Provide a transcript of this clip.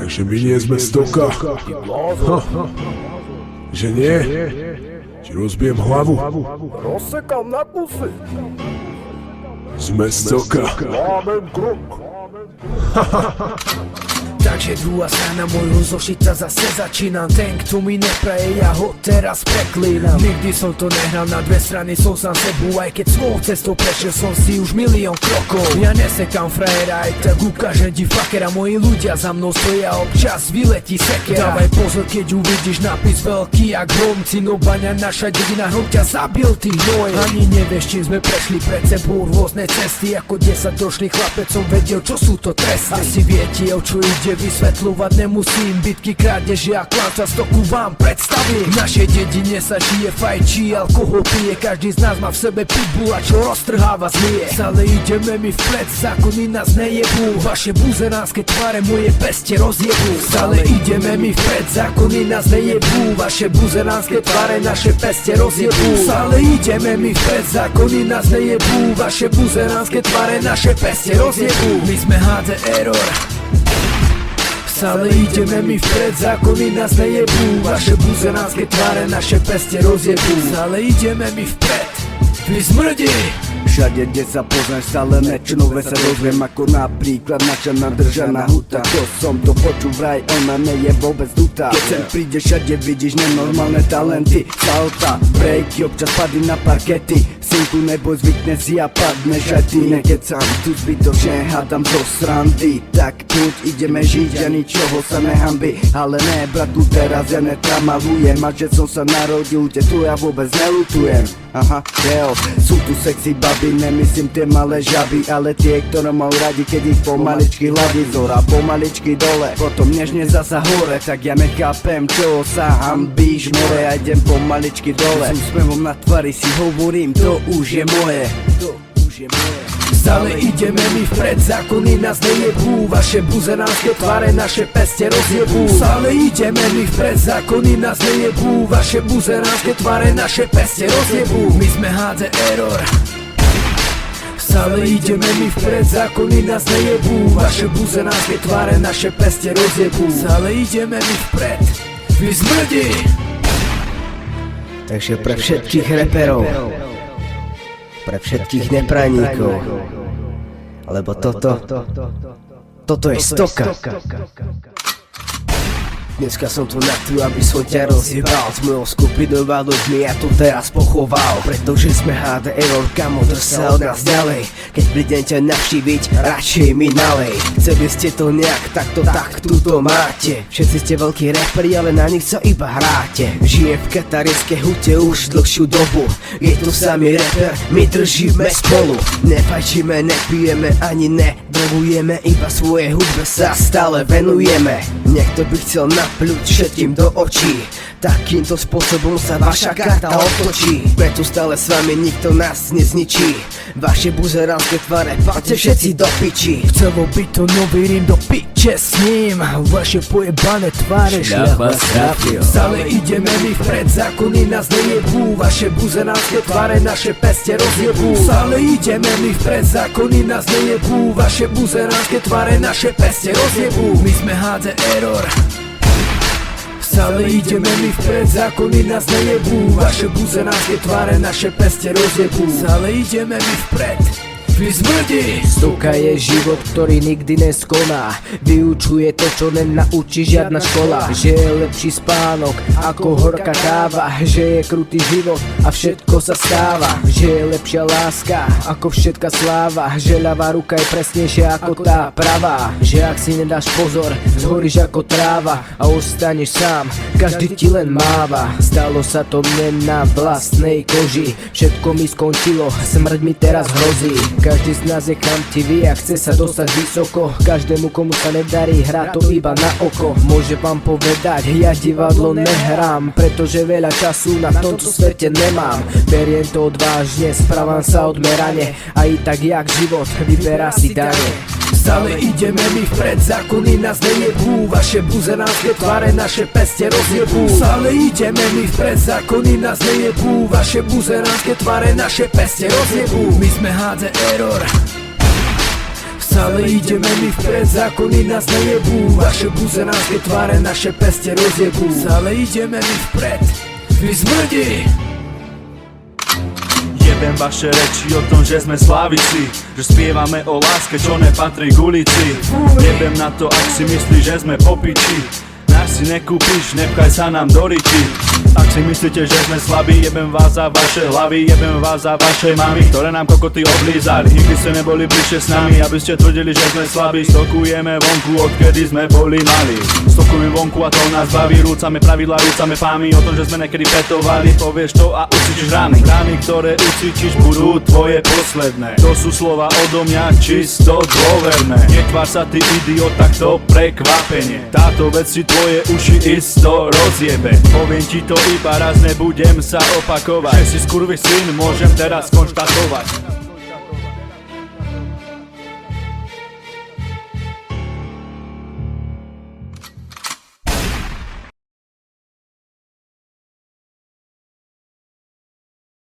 Takže my nie sme stoka. Že nie? Ti rozbijem hlavu. Rozsekám na kusy. Sme stoka. Lámem krok. Takže druhá strana môjho zošita zase začínam. Ten, kto mi nepraje, ja ho teraz preklínam. Nikdy som to nehral, na dve strany som sám sebu. Aj keď svojou cestou prešiel som si už milión krokov. Ja nesekám frajera, aj tak ukážem ti fakera. Moji ľudia za mnou stoja, občas vyletí sekera. Dávaj pozor, keď uvidíš nápis veľký jak hrom. Cino Baňa, naša dedina, hrom ťa zabil, ty hnoj. Ani nevieš, čím sme prešli pred sebou rôzne cesty. Ako 10-ročný chlapec som vedel, čo sú to tresty. Asi viete, o čo ide, vysvetľovať nemusím. Bitky, krádeže a klamstva stoku vám predstavím. V našej dedine sa žije, fajčí, alkohol pije. Každý z nás má v sebe pitbulla, čo roztrháva zlie. Stále ideme mi vpred, zákony nás nejebú. Vaše buzeránske tváre moje peste rozjebú. Stále ideme mi vpred, zákony nás nejebú. Vaše buzeránske tváre naše peste rozjebú. Stále ideme mi vpred, zákony nás nejebú. Vaše buzeránske tváre naše peste rozjebú. My sme HD Error. Stále ideme mi vpred, zákony nás nejebú. Vaše buzeránske tváre naše peste rozjebú. Stále ideme mi vpred, vy smrdí. Všade, kde sa poznáš, stále niečo nové sa dozviem. Ako napríklad naša nadržaná huta. To som to počul vraj, ona nie je vôbec dutá. Keď sem prídeš, všade vidíš nenormálne talenty. Salta, breaky, občas padí na parkety. Synku, neboj, zvykne si a padneš aj ty. Nekecam, tu zbytočne hádam zo srandy. Tak poď, ideme žiť a ničoho sa nehambi. Ale ne, bratu, teraz ja netramalujem. A že som sa narodil, kde tu ja vôbec nelutujem. Aha, jo, sú tu sexy baby, nemyslím tie malé žaby, ale tie, ktoré majú radi, keď ich pomaličky hladí zora, pomaličky dole, potom nežne zasa hore. Tak ja nechápem, čo sa hambíš, more, ja idem pomaličky dole. S úsmevom na tvári si hovorím, to už je moje, to už je moje. Stále ideme mi vpred, zákony nás nejebú. Vaše buzeránske tváre naše peste rozjebú. Stále ideme mi vpred, zákony nás nejebú. Vaše buzeránske tváre naše peste rozjebú. My sme HD Error. Stále ideme mi vpred, zákony nás nejebú. Vaše buzeránske tváre naše peste rozjebú. Stále ideme mi vpred, vy smrdí. Takže pre všetkých reperov, pre všetkých neprajníkov, lebo toto je stoka. Dneska som tu na tu, aby som ťa rozjebal. S mojou skupinou a ľuďmi ja tu teraz pochoval. Pretože sme HD Error, kamo, drž sa od nás ďalej. Keď prídem ťa navštíviť, radšej mi nalej. Chceli ste to nejak, tak tu to máte. Všetci ste veľkí raperi, ale na nich sa iba hráte. Žijem v katarskej hute už dlhšiu dobu. Je tu samý rapper, my držíme spolu. Nefajčíme, nepijeme, ani nedrogujeme. Iba svoje hudbe sa stále venujeme. Niekto by chcel napľuť všetkým do očí. Takýmto spôsobom sa vaša karta otočí. Preto stále s vami nikto nás nezničí. Vaše buzeránske tváre páte všetci do piči. Chcelo byť to nový rím, do piče s ním. Vaše pojebané tváre šľach vás trafil. Stále ideme mi vpred, zákony nás nejebú. Vaše buzeránske tváre naše peste rozjebú. Stále ideme mi vpred, zákony nás nejebú. Vaše buzeránske tváre naše peste rozjebú. My sme HD Error. Stále ideme mi vpred, zákony nás nejebú. Vaše buzeránske tváre naše peste rozjebú. Stále ideme mi vpred, vy smrdí. Stoka je život, ktorý nikdy neskoná. Vyučuje to, čo nenaučí žiadna škola. Že je lepší spánok ako horká káva. Že je krutý život a všetko sa stáva. Že je lepšia láska ako všetká sláva. Že ľavá ruka je presnejšia ako tá pravá. Že ak si nedáš pozor, zhoríš ako tráva a ostaneš sám, každý ti len máva. Stalo sa to mne na vlastnej koži. Všetko mi skončilo, smrť mi teraz hrozí. Každý z nás je chamtivý a chce sa dostať vysoko. Každému, komu sa nedarí, hrá to iba na oko. Môže vám povedať, ja divadlo nehrám, pretože veľa času na tomto svete nemám. Beriem to odvážne, správam sa odmerane, a i tak jak život vyberá si dane. Stále ideme mi vpred, zákony nás nejebú. Vaše buzeránske tváre naše peste rozjebú. Stále ideme mi vpred, zákony nás nejebú. Vaše buzeránske tváre naše peste rozjebú. My sme HD Error. Stále ideme my vpred, zákony nás nejebú. Vaše buzeránske tváre naše peste rozjebú. Stále ideme my vpred, vy zmrdí. Jebem vaše reči o tom, že sme slavici, že spievame o láske, čo nepatrí k ulici. Jebem na to, ak si myslíš, že sme popiči. Náš si nekúpiš, nepchaj sa nám do riči. Ak si myslíte, že sme slabí, jebem vás za vaše hlavy, jebem vás za vaše mamy, ktoré nám kokoty oblízali. Nikdy ste neboli bližšie s nami, aby ste tvrdili, že sme slabí. Stokujeme vonku, odkedy sme boli malí. Stokujeme vonku a to nás baví, rúcame pravidla, rúcame fámy. O tom, že sme nekedy petovali, povieš to a ucítiš rány. Rány, ktoré ucítiš, budú tvoje posledné. To sú slova odo mňa čisto dôverné. Netvár sa ty idiot, tak to prekvapenie. Táto vec si tvoje uši isto rozjebe. Poviem ti to iba raz, nebudem sa opakovať, že si skurvý syn, môžem teraz konštatovať.